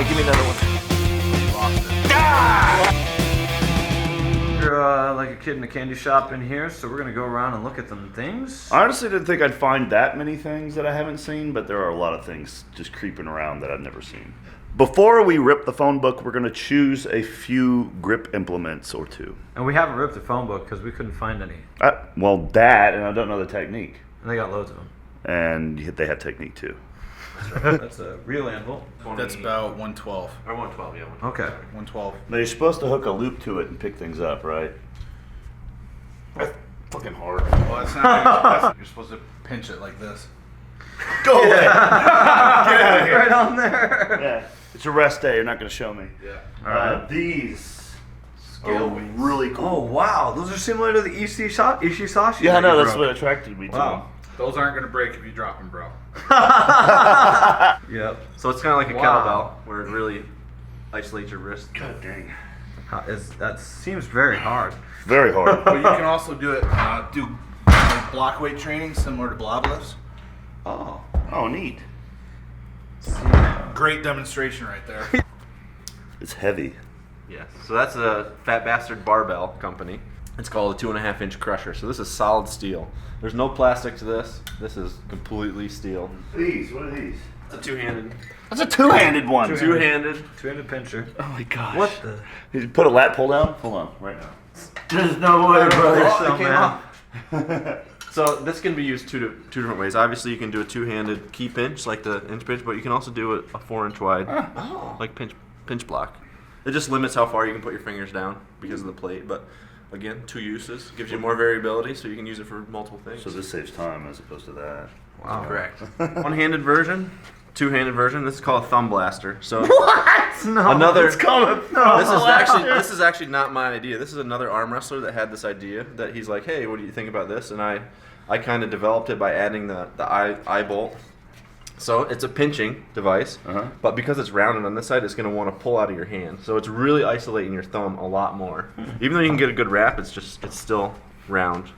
me, give me another one. You're like a kid in a candy shop in here, so we're gonna go around and look at some things. I honestly didn't think I'd find that many things that I haven't seen, but there are a lot of things just creeping around that I've never seen. Before we rip the phone book, we're going to choose a few grip implements or two. And we haven't ripped the phone book because we couldn't find any. Well, that, and I don't know the technique. And they got loads of them. And they have technique too. That's a real anvil. That's about 112. Or 112, yeah. 112. Okay. 112. Now you're supposed to hook a loop to it and pick things up, right? That's fucking hard. Well, that's not. You're supposed to pinch it like this. Go away! Get out of here! Right on there. Yeah, it's a rest day. You're not going to show me. Yeah. These scale wheels. really cool. Oh wow, those are similar to the Ishisashi. Yeah, I know. that That's you what broke. attracted me to Wow. Those aren't going to break if you drop them, bro. Yep. So it's kind of like a Wow. kettlebell where it really isolates your wrist. God dang. That seems very hard. Very hard. But you can also do it, do like block weight training similar to blob lifts. Oh. Oh, neat. Great demonstration right there. It's heavy. Yes. So that's a Fat Bastard Barbell company. It's called a 2.5-inch crusher. So this is solid steel. There's no plastic to this. This is completely steel. These, what are these? It's a two-handed. That's a two-handed one. Two-handed. Two-handed pincher. Oh my gosh. What the? Did you put a lat pull down? Hold on, right now. There's no way, brother. Oh, it came man. off. So this can be used two different ways. Obviously, you can do a two-handed key pinch, like the inch pinch, but you can also do a 4-inch wide, like pinch block. It just limits how far you can put your fingers down because of the plate. But again, two uses gives you more variability, so you can use it for multiple things. So this saves time as opposed to that. Wow, correct. One-handed version, two-handed version. This is called a thumb blaster. So What? No. another. It's called This is actually not my idea. This is another arm wrestler that had this idea that he's like, hey, what do you think about this? And I kind of developed it by adding the eye bolt. So it's a pinching device, but because it's rounded on this side, it's going to want to pull out of your hand. So it's really isolating your thumb a lot more. Even though you can get a good wrap, it's still round.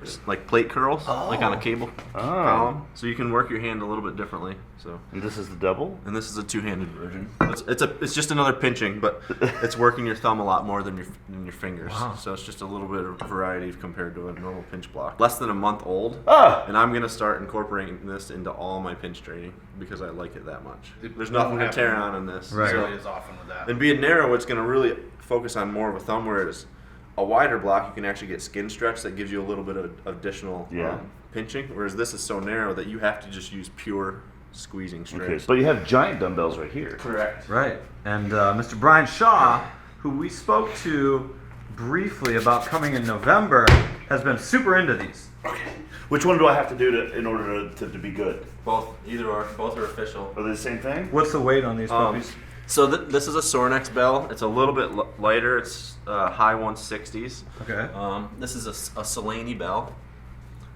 Just like plate curls, like on a cable column. So you can work your hand a little bit differently. So. And this is the double? And this is a two-handed version. It's just another pinching, but it's working your thumb a lot more than your fingers. Wow. So it's just a little bit of variety compared to a normal pinch block. Less than a month old, and I'm gonna start incorporating this into all my pinch training because I like it that much. There's nothing to tear on in this. Right. So, Really is often with that. and being narrow, it's gonna really focus on more of a thumb, whereas a wider block you can actually get skin stretch that gives you a little bit of additional pinching. Whereas this is so narrow that you have to just use pure squeezing stretch. Okay, so you have giant dumbbells right here. Correct. Right. And Mr. Brian Shaw, who we spoke to briefly about coming in November, has been super into these. Okay. Which one do I have to do in order to be good? Both are official. Are they the same thing? What's the weight on these puppies? So this is a Sornex bell. It's a little bit lighter. It's high 160s. Okay. This is a Selene bell,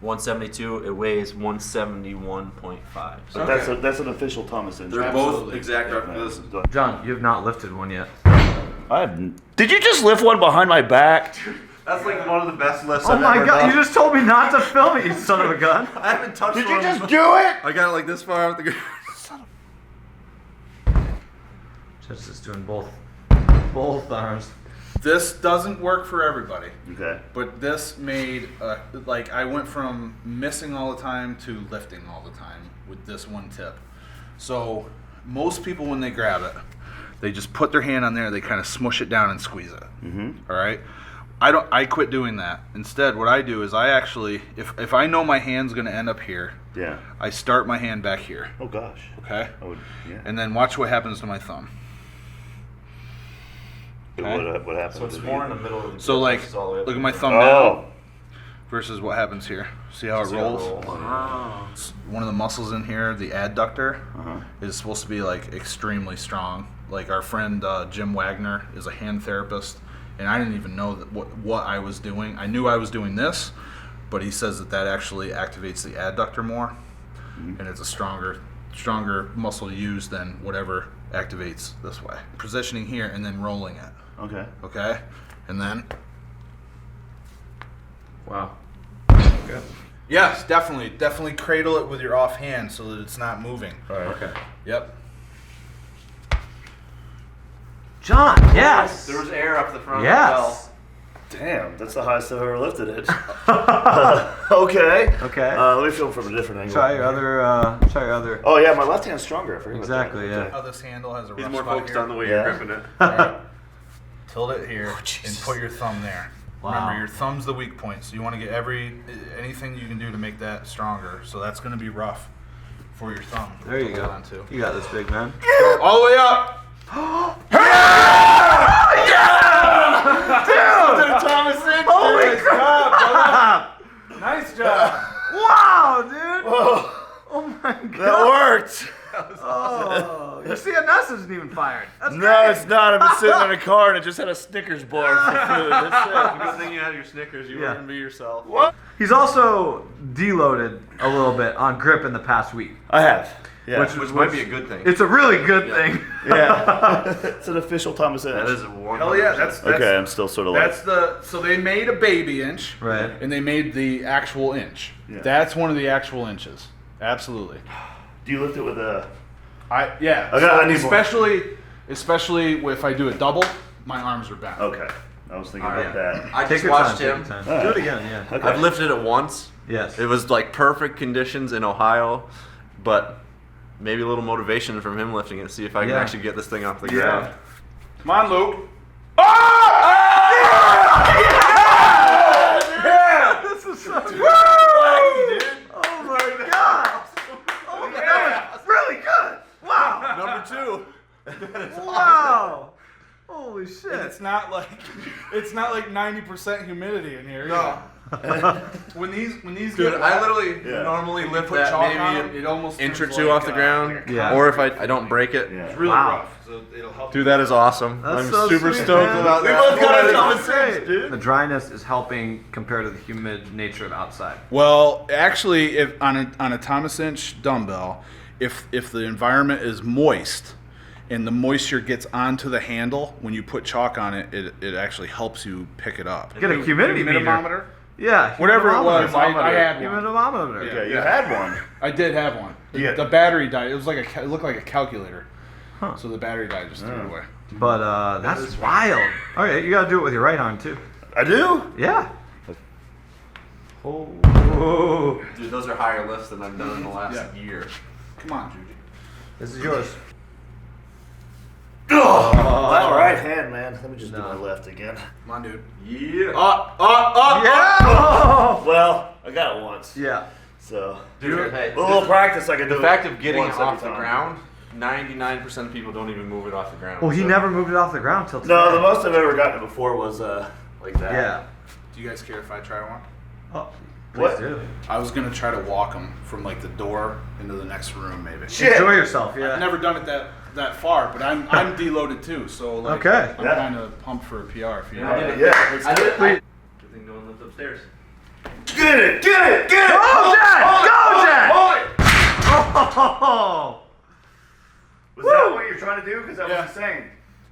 172. It weighs 171.5. So But that's an official Thomas inch. they're both exact replicas. John, you have not lifted one yet. Did you just lift one behind my back? That's like one of the best lifts Oh I've my ever god, done. you just told me not to film it, you son of a gun. I haven't touched Did one. you just do it? I got it like this far out the ground. Just is doing both arms. This doesn't work for everybody. Okay. But this made, I went from missing all the time to lifting all the time with this one tip. So most people, when they grab it, they just put their hand on there, they kind of smush it down and squeeze it. All right? I quit doing that. Instead, what I do is I actually, if I know my hand's going to end up here, I start my hand back here. Oh gosh. Okay? Yeah. And then watch what happens to my thumb. Okay. What happens? So it's more in the middle of the So look at my thumb Oh. now versus what happens here. See how it rolls? Wow. One of the muscles in here, the adductor, is supposed to be like extremely strong. Like our friend Jim Wagner is a hand therapist, and I didn't even know that what I was doing. I knew I was doing this, but he says that actually activates the adductor more, and it's a stronger muscle to use than whatever activates this way. Positioning here and then rolling it. Okay, and then. Wow. Okay. Yes, definitely cradle it with your off hand so that it's not moving. All right. Okay. Yep. John, yes. There was air up the front. Yes. Damn, that's the highest I've ever lifted it. Okay. Okay. Let me film from a different angle. Try your other. Oh yeah, my left hand's stronger. I forgot about that. Exactly. Yeah. How this handle has a He's rough more spot focused here. on the way Yeah. you're gripping it. Alright. Tilt it here and put your thumb there. Wow. Remember, your thumb's the weak point, so you want to get anything you can do to make that stronger. So that's going to be rough for your thumb. There you to go. hold on to. You got this, big man. Go all the way up. Thomas in. Holy crap! Nice job. Wow, dude. Whoa, Oh my god. that worked. Oh, your CNS isn't even fired. That's No, great. it's not. I've been sitting in a car and it just had a Snickers bar for food. That's Good thing you had your Snickers. You Yeah. wouldn't be yourself. What? He's also deloaded a little bit on grip in the past week. I have. Yeah. Which might be a good thing. It's a really good Yeah. thing. yeah. It's an official Thomas Edge. That is 100%. Hell yeah, that's Okay, I'm still sort of like. so they made a baby inch, Right. and they made the actual inch. Yeah. That's one of the actual inches. Absolutely. Do you lift it with a? I need especially if I do a double, my arms are bent. Okay. I was thinking All about right. that. I Take just your watched time. him. Take your time. All right. Do it again. Yeah. Okay. I've lifted it once. Yes. It was like perfect conditions in Ohio, but maybe a little motivation from him lifting it. See if I can Yeah. actually get this thing off the Yeah. ground. Come on, Luke. This is so good. Oh my god. Oh, that was really good. Wow. Number 2. Wow. Holy It's shit. not like 90% humidity in here. No. When these Dude, get I wet, literally Yeah. normally lift put that chalk on maybe it, it almost an inch or turns 2 like, off the ground. Yeah. Or if I don't break it. Yeah. It's really Wow. rough, so it'll help. Dude, that is awesome. That's I'm so super sweet, stoked man. about We that. both got That it is Thomas great. Edge, dude. The dryness is helping compared to the humid nature of outside. Well, actually, if on a Thomas inch dumbbell, if the environment is moist and the moisture gets onto the handle, when you put chalk on it, it actually helps you pick it up. Get a humidity meter. Humidimeter? Yeah. Whatever it was, I Humidimeter. had one. Humidimeter. Yeah, you had one. I did have one. Yeah. The battery died. It was like it looked like a calculator. Huh. So the battery died. Just threw it away. But that's wild. Okay, you gotta do it with your right arm too. I do. Yeah. Oh. Dude, those are higher lifts than I've done in the last Yeah. year. Come on, Juji. This is yours. All right, hand, man. Let me just do No. my left again. Come on, dude. Yeah. Yeah. Well, I got it once. Yeah. So, Dude, hey, with a little practice, I can do the it. fact of getting it once every off the time. ground, 99% of people don't even move it off the ground. Well, he so- never moved it off the ground till today. No, the most I've ever gotten it before was like that. Yeah. Do you guys care if I try one? Oh, please What? do. I was gonna try to walk him from like the door into the next room, maybe. Shit. Enjoy yourself. Yeah. I've never done it that far, but I'm deloaded too, so like Okay. I'm Yeah. kind of pumped for a PR. If you Yeah, I did it. Yeah. I did it. Please. Good thing no one lives upstairs. Get it! Get it! Get it! Go, Jack! Go, Jack! Hold it! Oh. Was that what you're trying to do? Because that Yeah. was insane.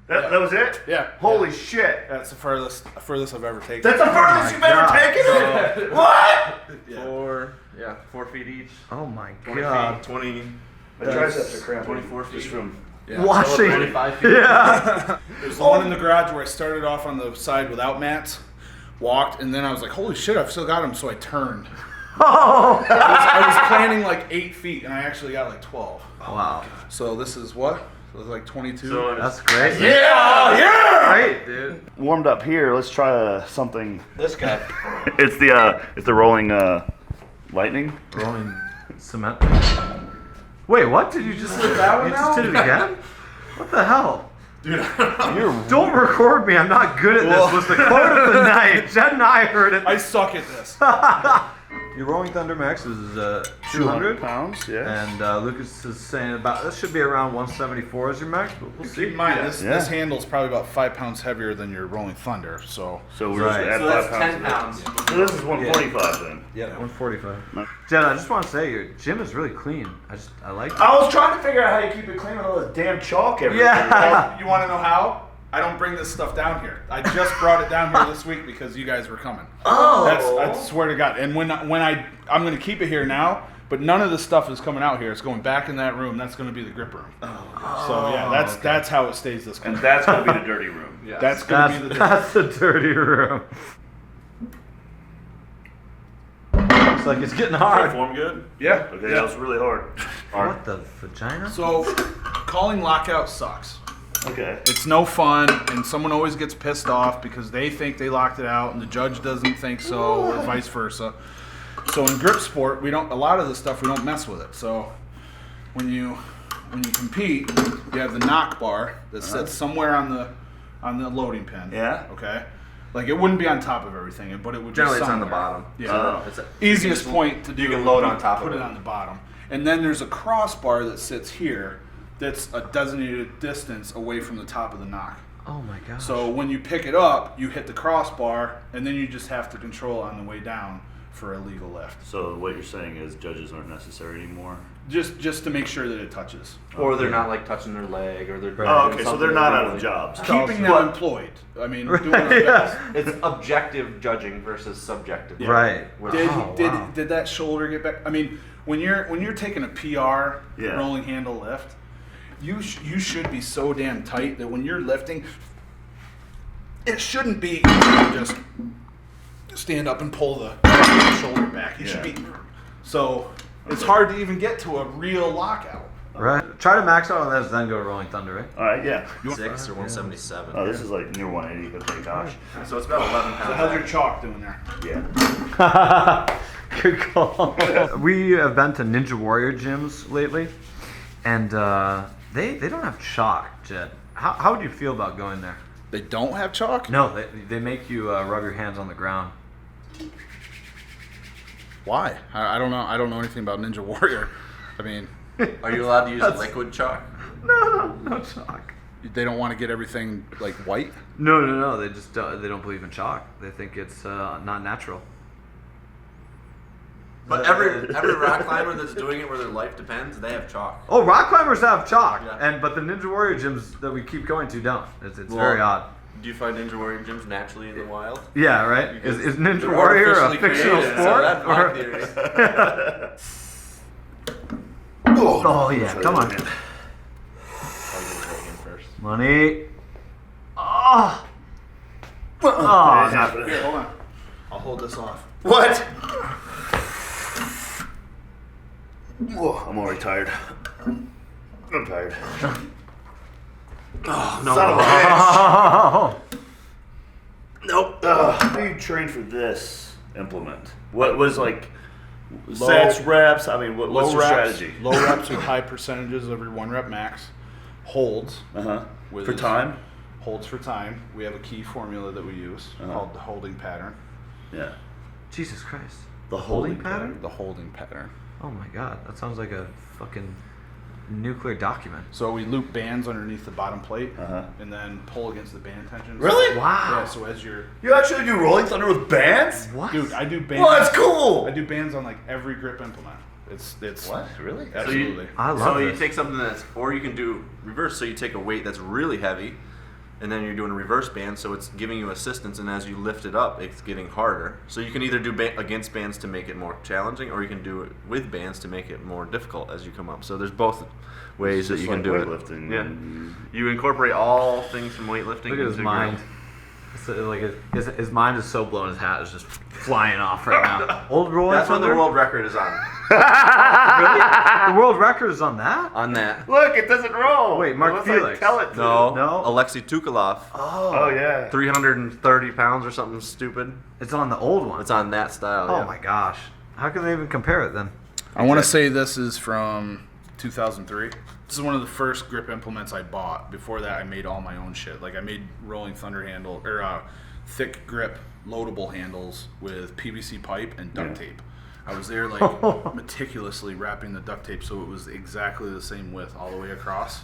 That was it? Yeah. Holy shit. That's the furthest I've ever taken. That's the furthest you've ever God. taken it? What? 4 feet each. Oh my 20 god. feet. 20. My triceps are cramping. 24 feet. Just from... Yeah. Washing. 25 feet. Yeah. There's the one in the garage where I started off on the side without mats, walked, and then I was like, holy shit, I've still got them, so I turned. Oh. I was planning like 8 feet, and I actually got like 12. Wow. So this is what? So it's like 22. So That's great. Yeah! Yeah! Great, dude. Warmed up here. Let's try something. this guy. It's the rolling lightning. Rolling cement. Wait, what? Did you just did that one You just now? did it again? What the hell? Dude, Don't record me. I'm not good at this. Was the quote of the night. Jen and I heard it. I suck at this. Your Rolling Thunder Max is 200. pounds. Yeah. And Lucas is saying about this should be around 174 as your max, but we'll see. Keep in mind, this Yeah. handle's probably about 5 pounds heavier than your Rolling Thunder, so. So we're Right. just add so that's 5 10 pounds. pounds. So this is 145 then. Yeah, 145. Jen, I just want to say your gym is really clean. I like it. I was trying to figure out how you keep it clean with all this damn chalk everywhere. Yeah. You want to know how? I don't bring this stuff down here. I just brought it down here this week because you guys were coming. Oh. I swear to God. And when I'm going to keep it here now But none of this stuff is coming out here. It's going back in that room. That's going to be the grip room. So yeah, that's how it stays this And cold. that's going to be the dirty room. Yeah. That's going to be the That's the dirty room. It's like it's getting Does that hard. form good? Yeah. Okay, Yeah. that was really hard. What the vagina? So calling lockout sucks. Okay. It's no fun, and someone always gets pissed off because they think they locked it out, and the judge doesn't think so, or vice versa. So in grip sport, a lot of the stuff we don't mess with it. So when you compete, you have the knock bar that sits somewhere on the loading pin. Yeah. Okay. Like it wouldn't be on top of everything, but it would Generally, just it's on the somewhere. bottom. Yeah. So it's Easiest point to do. you can load on top Put of it it. on the bottom, and then there's a crossbar that sits here. That's a designated distance away from the top of the knock. Oh my gosh. So when you pick it up, you hit the crossbar, and then you just have to control on the way down for a legal lift. So what you're saying is judges aren't necessary anymore? Just to make sure that it touches. Or they're not like touching their leg, or they're. Oh, doing okay, so something they're not that out of really- jobs. Keeping them But- employed. I mean, doing our best. It's objective judging versus subjective. Right. Which- Did, Oh, did, wow. did that shoulder get back? I mean, when you're taking a PR Yeah. rolling handle lift, you should be so damn tight that when you're lifting, it shouldn't be just stand up and pull the shoulder back. You should Yeah. be. So it's hard to even get to a real lockout. Right. Try to max out on this, then go to Rolling Thunder, right? All right, yeah. 6 or 177. Oh, this is like near 180, okay, gosh. So it's about 11 pounds. So how's your chalk doing there? Yeah. Good call. We have been to Ninja Warrior gyms lately, and they don't have chalk, Jed. How would you feel about going there? They don't have chalk? No, they make you rub your hands on the ground. Why? I don't know. I don't know anything about Ninja Warrior. I mean, Are you allowed to use liquid chalk? No chalk. they don't want to get everything like white. No. They just they don't believe in chalk. They think it's not natural. But every rock climber that's doing it where their life depends, they have chalk. Oh, rock climbers have chalk, Yeah. but the Ninja Warrior gyms that we keep going to don't. It's Well, very odd. Do you find Ninja Warrior gyms naturally in the wild? Yeah, right. Is Ninja They're Warrior a artificially fictional created, so sport? that's my or- theory. Oh yeah, come on, I'll get it right in first. money. Oh, It's no. happening. Here, hold on. I'll hold this off. What? Whoa, I'm already tired. I'm tired. Oh, no. Son of a bitch. Oh. Nope. How do you train for this implement? What was like sets, reps? I mean, what's your strategy? Low reps with high percentages every 1 rep max. Holds. Uh-huh. With For time? Holds for time. We have a key formula that we use called the holding pattern. Yeah. Jesus Christ. The Holding holding pattern? The holding pattern. Oh my God, that sounds like a fucking nuclear document. So we loop bands underneath the bottom plate Uh-huh. and then pull against the band tension. Really? Wow. Yeah, so as you're... You actually do rolling thunder with bands? What? Dude, I do bands. Well, that's cool. I do bands on like every grip implement. It's What? Really? Absolutely. I love So you this. take something that's, or you can do reverse. So you take a weight that's really heavy, and then you're doing a reverse band, so it's giving you assistance. And as you lift it up, it's getting harder. So you can either do against bands to make it more challenging, or you can do it with bands to make it more difficult as you come up. So there's both ways that Just you can like do it. weightlifting. Yeah, you incorporate all things from weightlifting. Look at his into mind. grip. So, like his mind is so blown. His hat is just flying off right now. Old rolling That's what the thunder? world record is on. The world record is on that? On that. Look, it doesn't roll. Wait, Mark Unless I Felix. tell it to. No, No? Alexei Tukalov, Oh, yeah. 330 pounds or something stupid. It's on the old one. It's on that style. Oh yeah. my gosh. How can they even compare it then? I want to say this is from 2003. This is one of the first grip implements I bought. Before that, I made all my own shit. Like I made rolling thunder handle or thick grip loadable handles with PVC pipe and duct tape. I was there like meticulously wrapping the duct tape so it was exactly the same width all the way across.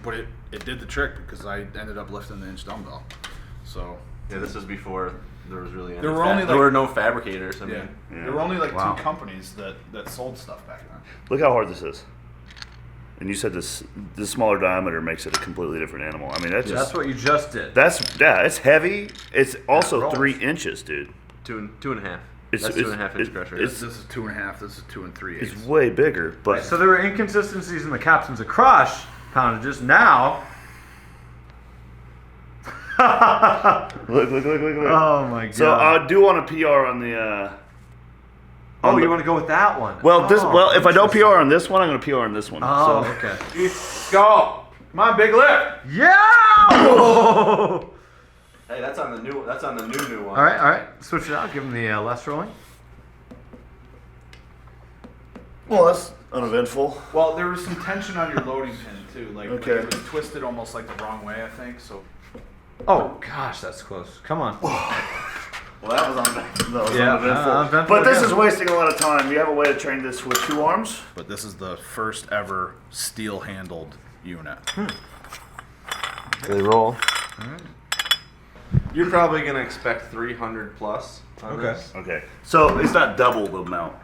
But it did the trick because I ended up lifting the inch dumbbell. So Yeah, this was before there was really any There were only, there like- were no fabricators. I mean, yeah, there were only like Wow. 2 companies that sold stuff back then. Look how hard this is. And you said this smaller diameter makes it a completely different animal. I mean, that's That's just what you just did. yeah, it's heavy. It's also rolls. 3 inches, dude. two and a half. It's, That's 2.5 inch crusher. This is 2.5. This is 2 3/8. It's way bigger, but So there were inconsistencies in the captains of crush poundages. Now, look. oh my god! So I do want a PR on the. Oh, you want to go with that one? Well, if I don't interesting. PR on this one, I'm going to PR on this one. Oh, so. okay. Let's go. Come on, big lift. Yeah! All Hey, that's on the new one. right. Switch it out. Give him the less rolling. Well, that's uneventful. Well, there was some tension on your loading pin too. Like Okay. it was twisted almost like the wrong way, I think. So Oh gosh, that's close. Come on. Well, that was uneventful. uneventful But this again. is wasting a lot of time. You have a way to train this with 2 arms? But this is the first ever steel-handled unit. They roll. You're probably gonna expect 300 plus on this. Okay. So it's not double the amount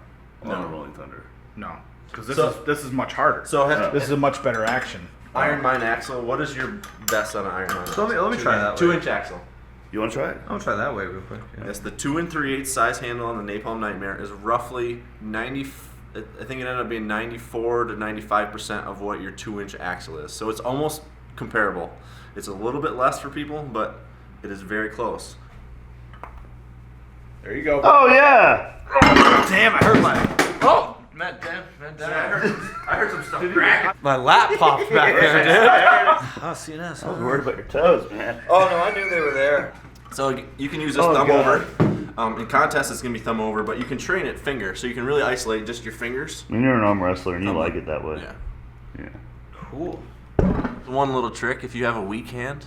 on the Rolling Thunder. No, because So- this is much harder. So This is a much better action. Iron Mine axle. What is your best on an Iron Mine? So let me try that. 2-inch axle. You want to try it? I'm gonna try that way real quick. Yeah. Yes, the 2 3/8 size handle on the Napalm Nightmare is roughly 90. I think it ended up being 94 to 95% of what your 2-inch axle is. So it's almost comparable. It's a little bit less for people, but it is very close. There you go. Oh, yeah! Damn, I hurt my. Oh, man, I heard some stuff crack. my lap popped back there, dude. Oh, CNS. I was worried about your toes, man. Oh no, I knew they were there. So you can use this Oh, thumb God. over. In contests, it's gonna be thumb over, but you can train it finger, so you can really isolate just your fingers. I mean, you're an arm wrestler and you like it that way. Yeah. Yeah. Cool. One little trick: if you have a weak hand,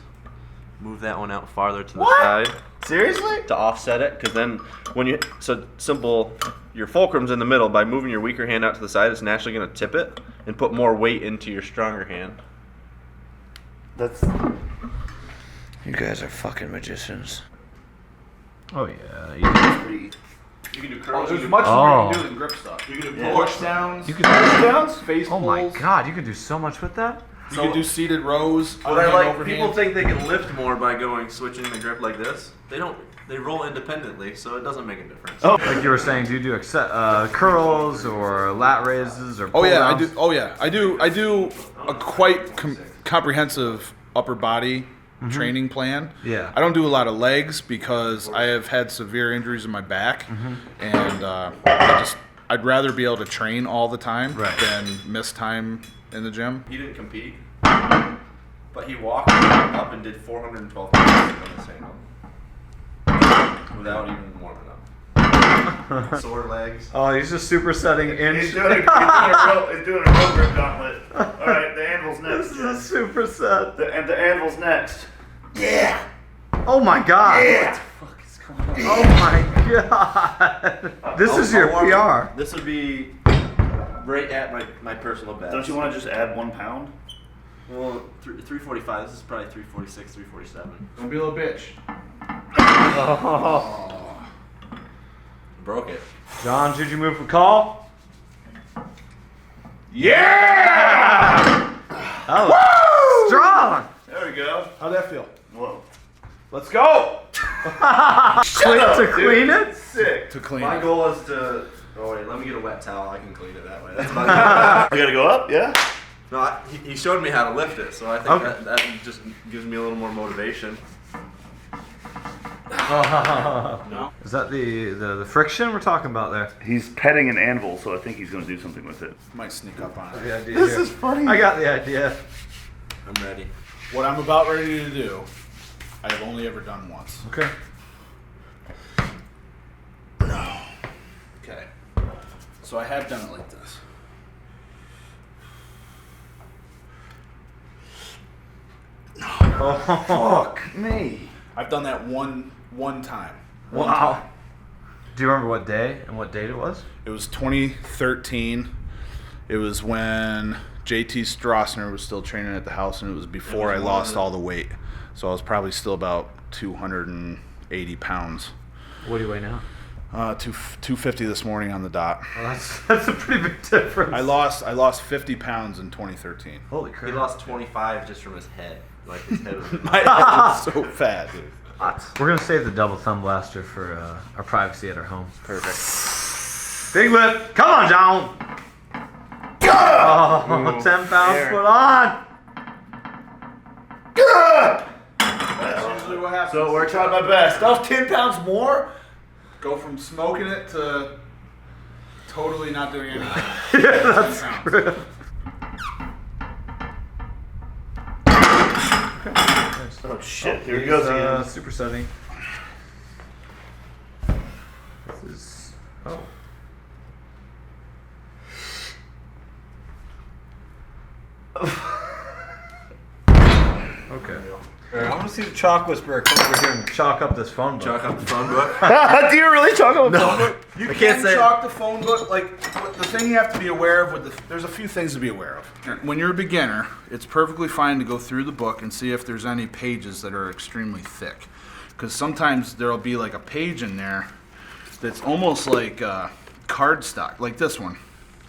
move that one out farther to the side Seriously? to offset it. Because then, your fulcrum's in the middle. By moving your weaker hand out to the side, it's naturally gonna tip it and put more weight into your stronger hand. That's. You guys are fucking magicians. Oh yeah. You can do Oh, curls. there's You can much Oh. more you can do than grip stuff. do, you can do Yeah. Push downs. You can. Downs? Face Oh my pulls. god, you can do so much with that. You can do seated rows. But I overhand, like overhand. people think they can lift more by switching the grip like this. They don't. They roll independently, so it doesn't make a difference. Oh. Like you were saying, do you do curls or lat raises or? Oh yeah, I pull-downs? do. Oh yeah, I do. I do a quite comprehensive upper body training plan. Yeah. I don't do a lot of legs because I have had severe injuries in my back, and I'd rather be able to train all the time Right. than miss time in the gym. He didn't compete, but he walked up and did 412 pounds on this handle without even warming up. Sore legs. Oh, he's just supersetting He's inch. doing a row grip gauntlet. Alright, the anvil's next. This is a superset. The anvil's next. Yeah! Oh my god. Yeah! Oh my god. This is your PR. This would be right at my personal best. Don't you want to just add 1 pound? Well, 345. This is probably 346, 347. Don't be a little bitch. Broke it. John, Jujimufu call. Yeah! That was strong. There we go. How'd that feel? Whoa. Let's go. To clean it? Sick. To clean My it. goal is to. Oh wait, let me get a wet towel. I can clean it that way. That's my. I gotta go up, yeah? No, he showed me how to lift it, so I think Okay. that just gives me a little more motivation. Is that the friction we're talking about there? He's petting an anvil, so I think he's gonna do something with it. Might sneak up on it. The idea This here. is funny. I got the idea. I'm ready. What I'm about ready to do, I have only ever done once. Okay. Okay. So I have done it like this. Oh, Fuck me. I've done that one time. One wow. time. Do you remember what day and what date it was? It was 2013. It was when JT Stroessner was still training at the house, and it was before I lost all the weight. So I was probably still about 280 pounds. What do you weigh now? 250 this morning on the dot. Well, that's a pretty big difference. I lost 50 pounds in 2013. Holy He crap. lost 25 just from his head. Like his head was. My head was so fat, dude. We're gonna save the double thumb blaster for our privacy at our home. Perfect. Big whip. Come on, John. Oh, 10 pounds put on. That's usually what happens. So we're trying my best. That was 10 pounds more? Go from smoking it to totally not doing anything. Yeah, that's true. Oh shit, here he goes again. Supersetting. This is... Oh. Okay. I want to see the chalk whisperer come over here and chalk up this phone book. Chalk up the phone book. Do you really talk about phone book? You I can can't say- chalk the phone book. Like the thing you have to be aware of there's a few things to be aware of. When you're a beginner, it's perfectly fine to go through the book and see if there's any pages that are extremely thick, because sometimes there'll be like a page in there that's almost like cardstock, like this one.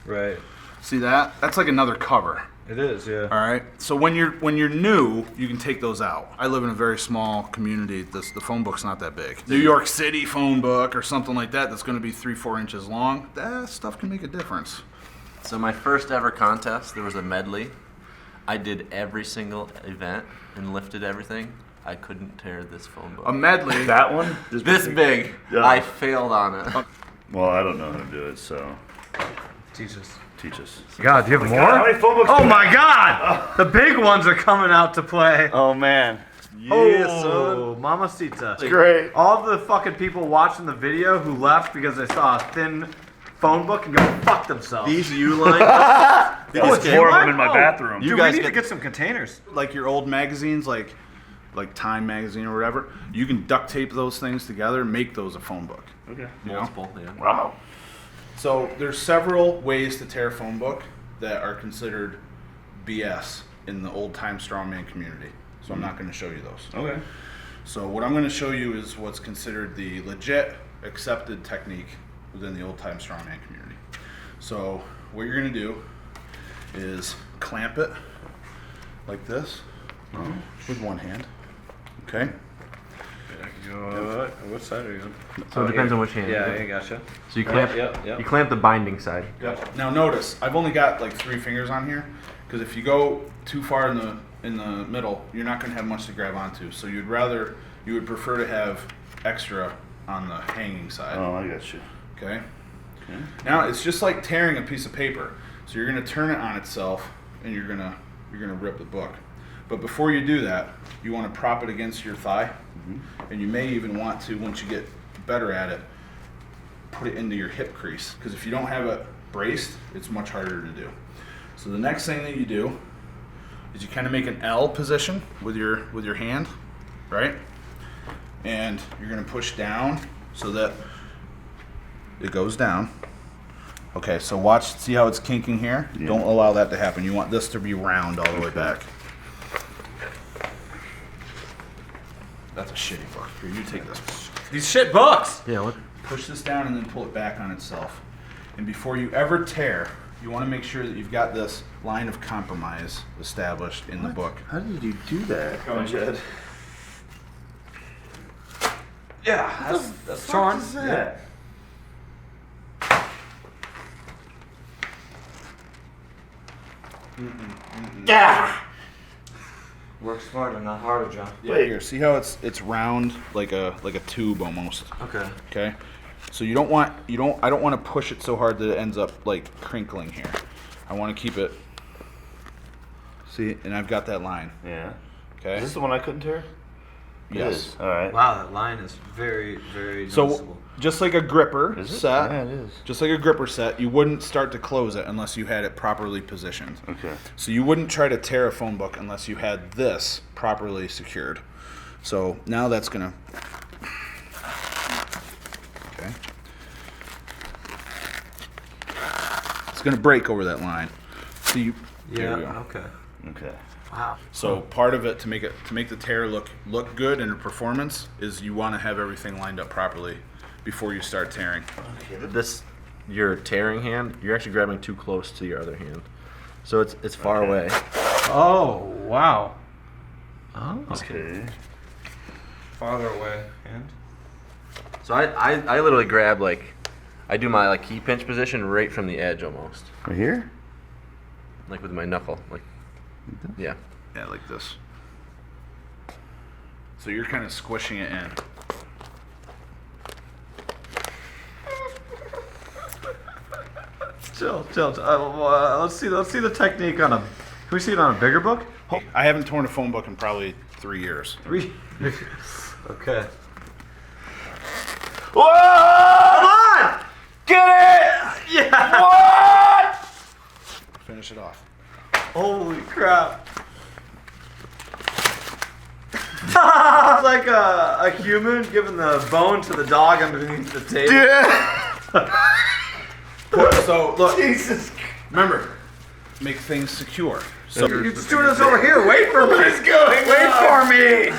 Right. See that? That's like another cover. It is, yeah. All right. So when you're new, you can take those out. I live in a very small community. The phone book's not that big. New York City phone book or something like that that's going to be 3-4 inches long. That stuff can make a difference. So my first ever contest, there was a medley. I did every single event and lifted everything. I couldn't tear this phone book. A medley. That one? This big. Yeah. I failed on it. Well, I don't know how to do it, so Teach us. teach us. God, do you have more? God, how many phone books Oh do you my have? God! The big ones are coming out to play. Oh man. Oh, mamacita. Great. All the fucking people watching the video who left because they saw a thin phone book and go fuck themselves. These Uline. There's it's 4 of you? them in my Oh. bathroom. Dude, You we guys need to get- get some containers. Like your old magazines, like Time magazine or whatever. You can duct tape those things together and make those a phone book. Okay. You know? Multiple, yeah. Wow. So there's several ways to tear a phone book that are considered BS in the old time strongman community. So I'm not going to show you those. Okay. So what I'm going to show you is what's considered the legit accepted technique within the old time strongman community. So what you're going to do is clamp it like this with one hand. Okay. What side are you on? So it depends on which hand. Yeah, I gotcha. So you clamp. Yep. You clamp the binding side. Now notice I've only got like 3 fingers on here, because if you go too far in the middle, you're not going to have much to grab onto. So you would prefer to have extra on the hanging side. Oh, I got you. Okay. Now it's just like tearing a piece of paper. So you're going to turn it on itself, and you're going to rip the book. But before you do that, you want to prop it against your thigh, and you may even want to, once you get better at it, put it into your hip crease, because if you don't have it braced, it's much harder to do. So the next thing that you do is you kind of make an L position with your hand, right? And you're going to push down so that it goes down. Okay, so watch, see how it's kinking here? Yeah. Don't allow that to happen. You want this to be round all the way back. That's a shitty book. Here, you take this. These shit books! Yeah. What? Push this down and then pull it back on itself. And before you ever tear, you want to make sure that you've got this line of compromise established in the book. How did you do that? Go on, Jed. Yeah, that's torn. Yeah. Yeah! Work smarter, not harder, John. Yeah, here, see how it's round like a tube almost. Okay. Okay? So I don't want to push it so hard that it ends up like crinkling here. I want to keep it. See, and I've got that line. Yeah. Okay? Is this the one I couldn't tear? It Yes. is. All right. Wow, that line is very, very So noticeable. just like a gripper Is it? set, Yeah, it is. just like a gripper set, you wouldn't start to close it unless you had it properly positioned. Okay. So you wouldn't try to tear a phone book unless you had this properly secured. So now that's gonna. Okay. It's gonna break over that line. So you. There we go. okay. Okay. Wow. So part of it to make the tear look good in a performance is you want to have everything lined up properly before you start tearing. This, your tearing hand, you're actually grabbing too close to your other hand, so it's far away. Oh, wow. Oh. Okay. farther away hand. So I literally grab I do my key pinch position right from the edge almost, Right here? like with my knuckle, yeah. Yeah, like this. So you're kind of squishing it in. Chill. Let's see the technique on a. Can we see it on a bigger book? I haven't torn a phone book in probably 3 years. Okay. Whoa! Come on! Get it! Yeah! What? Finish it off. Holy crap! It's like a human giving the bone to the dog underneath the table. Yeah. So look, Jesus. remember, make things secure. So You're just doing this over here. Wait for me. What's going Wait on? for me.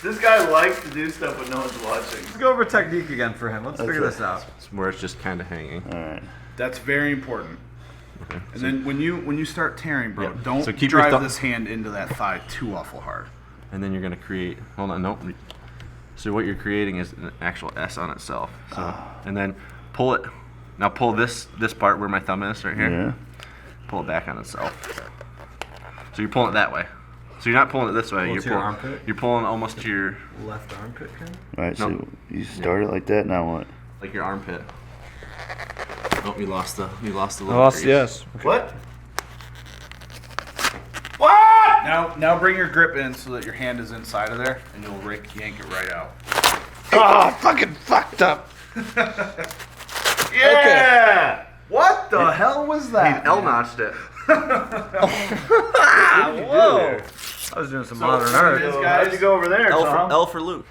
This guy likes to do stuff when no one's watching. Let's go over technique again for him. Let's figure this out. It's where it's just kind of hanging. All right. that's very important. Okay. And then when you start tearing, bro, Yeah. don't So keep your drive thumb- this hand into that thigh too awful hard. And then you're gonna create. Hold on, no. So what you're creating is an actual S on itself. So and then pull it. Now pull this part where my thumb is right here. Yeah. Pull it back on itself. So you're pulling it that way. So you're not pulling it this way. Pull You're to your pulling. armpit? You're pulling almost to your Left armpit, kind of? All right. No. So you start it like that. Now what? like your armpit. Oh, you lost the little. I lost crease. yes. What? Now bring your grip in so that your hand is inside of there, and you'll yank it right out. Oh, fucking fucked up. Yeah. What the hell was He that? L-notched it. Whoa! I was doing some modern art. This So guys- how'd you go over there, Tom? L for Luke.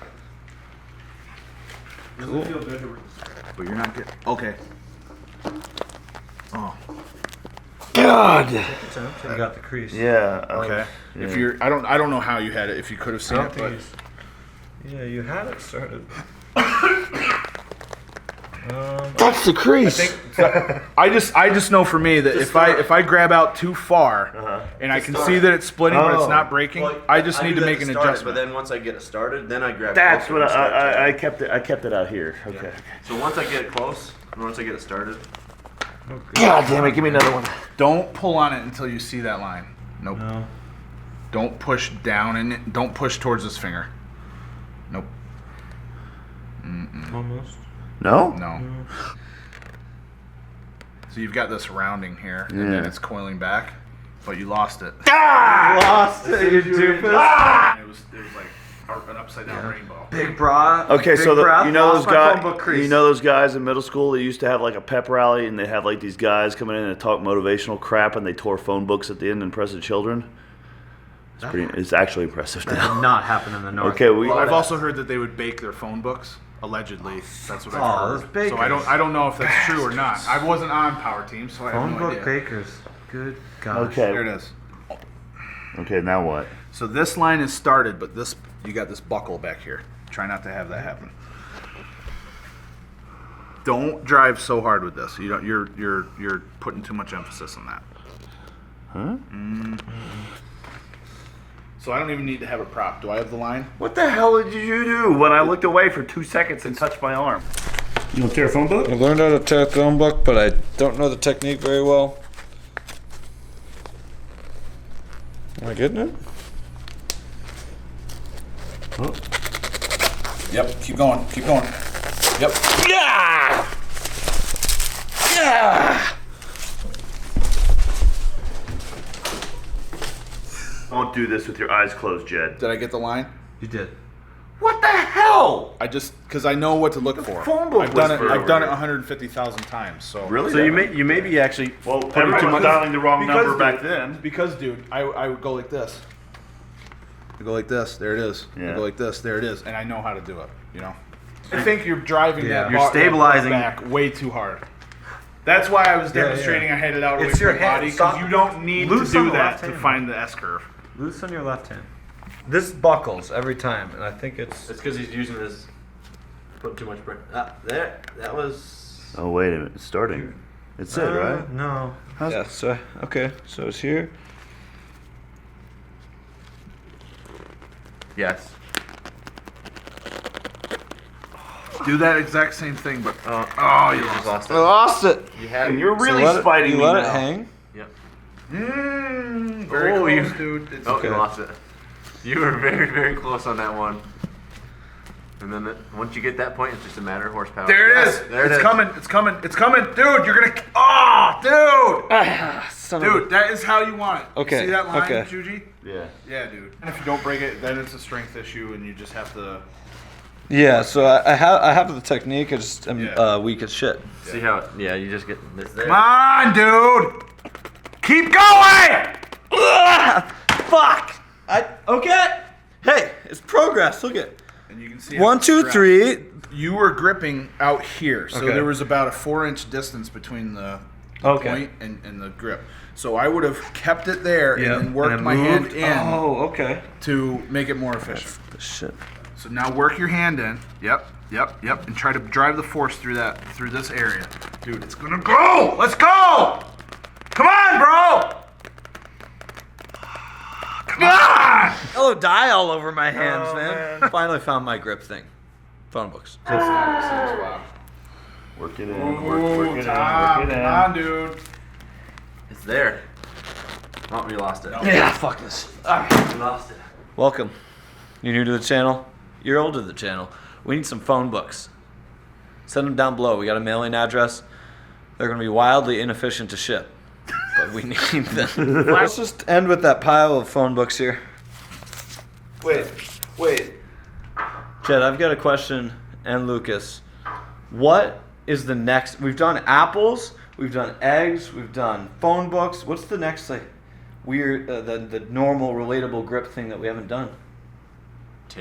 But you're not getting. Okay. Oh. God. You got the crease. Yeah. Okay. Yeah. If you're, I don't know how you had it. If you could have seen I it, don't but think yeah, you had it started. That's the crease. I just know for me that if I grab out too far and I can see that it's splitting but it's not breaking, I just need to make an adjustment. But then once I get it started, then I grab. That's closer what and start I to- kept it. I kept it out here. Okay. So once I get it close, once I get it started, God damn it! Give me another one. Don't pull on it until you see that line. Nope. No. Don't push down in it. Don't push towards this finger. Nope. Almost. No. No. So you've got this rounding here, and then Yeah. it's coiling back, but you lost it. Lost it, you doofus. And it was like an upside down rainbow. Big bra. Okay, big so breath, you know lost those my phone guys. book crease. You know those guys in middle school that used to have like a pep rally, and they have like these guys coming in and talk motivational crap, and they tore phone books at the end and impress the children. It's pretty. It's actually impressive That now. did not happen in the north. Okay, we. Well, I've also heard that they would bake their phone books. Allegedly, that's what Oh, I've those heard. bakers. So I don't know if that's true or not. I wasn't on Power Team, so I have Phone no book idea. bakers. Good gosh. There Okay. it is. Okay. Now what? So this line is started, but this you got this buckle back here. Try not to have that happen. Don't drive so hard with this. You don't. You're putting too much emphasis on that. Huh? So I don't even need to have a prop. Do I have the line? What the hell did you do when I looked away for 2 seconds and touched my arm? You want to tear a phone book? I learned how to tear a phone book, but I don't know the technique very well. Am I getting it? Yep. Keep going. Keep going. Yep. Yeah! Yeah! Don't do this with your eyes closed, Jed. Did I get the line? You did. What the hell? I just because I know what to look for. phone book I've done it. whisperer I've done it over 150,000 times. So Really? so you may be actually Well, putting everyone too was much. dialing the wrong Because, number back dude, then. Because, dude, I would go like this. I go like this. There it is. I Yeah. go like this. There it is. And I know how to do it. You know. I think you're driving Yeah. that. You're that stabilizing- back way too hard. That's why I was demonstrating. I had it out away It's from your my hand. body Stop. because you don't need Loose to on do the that left to hand. find the S curve. Loose on your left hand. This buckles every time, and I think it's. It's because he's using his. Putting too much pressure. There. That was. Oh, wait a minute. It's starting. It's it, right? No. Yeah, so, okay, so it's here. Yes. Do that exact same thing, but You just lost I it. lost it. You had And it. you're really So spiting you me let it now. hang. Yep. very Oh, close, you- dude. It's Oh, okay. you lost it. You were very, very close on that one. And then once you get that point, it's just a matter of horsepower. There it is. Yes, there it It's is. coming. It's coming. It's coming, dude. You're gonna. Oh, Son dude. of Dude, that is how you want it. Okay, See that line, okay. Juji? Yeah. Yeah, dude. And if you don't break it, then it's a strength issue, and you just have to. Yeah, so I have the technique. I just am Yeah. weak as shit. See how? Yeah, you just get this there. Come on, dude. Keep going. Fuck! Okay. Hey, it's progress. Look at And you can see how 1, it's 2, strapped. 3. You were gripping out here, so Okay. there was about a 4-inch distance between the Okay. point and the grip. So I would have kept it there Yep. and then worked And then my hand moved. in Oh, okay. to make it more efficient. Shit. So now work your hand in. Yep, and try to drive the force through this area. Dude, it's gonna go! Let's go! Come on, bro! Come on! Oh, dye all over my hands, man. Finally found my grip thing. Phone books. Work it in. Work it in. Tom, Work it come on, in. dude. It's there. Oh, we lost it. Yeah, fuck this. We lost it. Welcome. You're new to the channel? You're old to the channel. We need some phone books. Send them down below. We got a mailing address. They're going to be wildly inefficient to ship, but we need them. Let's just end with that pile of phone books here. Wait. Jed, I've got a question, and Lucas. What is the next? We've done apples, we've done eggs, we've done phone books. What's the next weird, the normal relatable grip thing that we haven't done?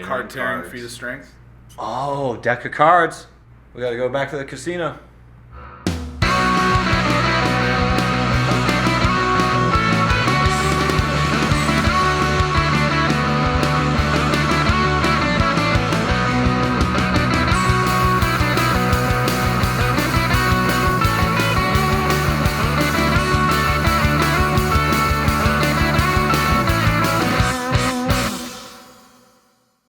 Card tearing, feet of strength. Oh, deck of cards. We got to go back to the casino.